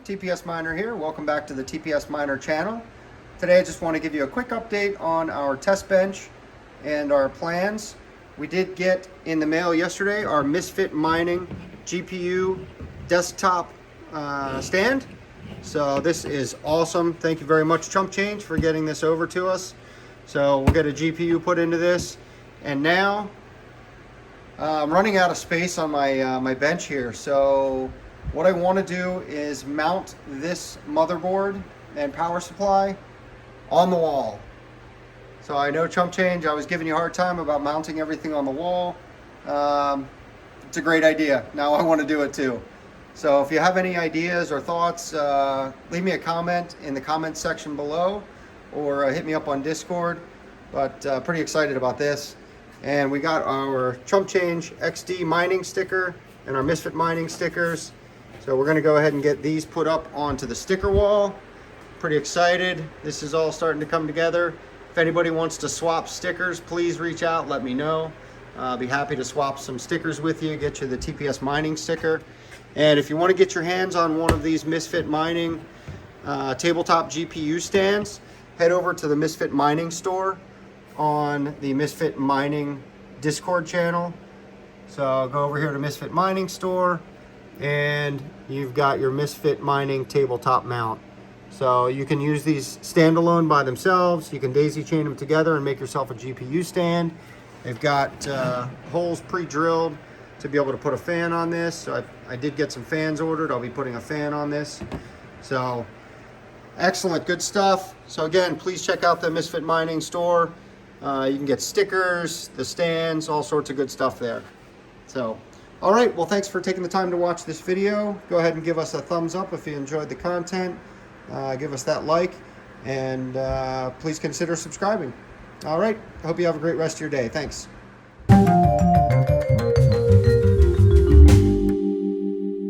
TPS Miner here. Welcome back to the TPS Miner channel. Today I just want to give you a quick update on our test bench and our plans. We did get in the mail yesterday our Misfit Mining GPU desktop stand. So this is awesome. Thank you very much, ChumpChange, for getting this over to us. So we'll get a GPU put into this. And now I'm running out of space on my bench here. So what I want to do is mount this motherboard and power supply on the wall. So I know ChumpChange, I was giving you a hard time about mounting everything on the wall. It's a great idea. Now I want to do it too. So if you have any ideas or thoughts, leave me a comment in the comment section below, or hit me up on Discord. But pretty excited about this. And we got our ChumpChangeXD mining sticker and our Misfit Mining stickers. So we're going to go ahead and get these put up onto the sticker wall. Pretty excited. This is all starting to come together. If anybody wants to swap stickers, please reach out, let me know. I'll be happy to swap some stickers with you, get you the TPS Mining sticker. And if you want to get your hands on one of these Misfit Mining tabletop GPU stands, head over to the Misfit Mining store on the Misfit Mining Discord channel. So go over here to Misfit Mining store, and you've got your Misfit Mining tabletop mount. So you can use these standalone by themselves. You can daisy chain them together and make yourself a GPU stand. They've got holes pre-drilled to be able to put a fan on this. So I did get some fans ordered. I'll be putting a fan on this. So excellent, good stuff. So again, please check out the Misfit Mining store. You can get stickers, the stands, all sorts of good stuff there. So, all right, well, thanks for taking the time to watch this video. Go ahead and give us a thumbs up if you enjoyed the content. Give us that like, and please consider subscribing. All right, I hope you have a great rest of your day. Thanks.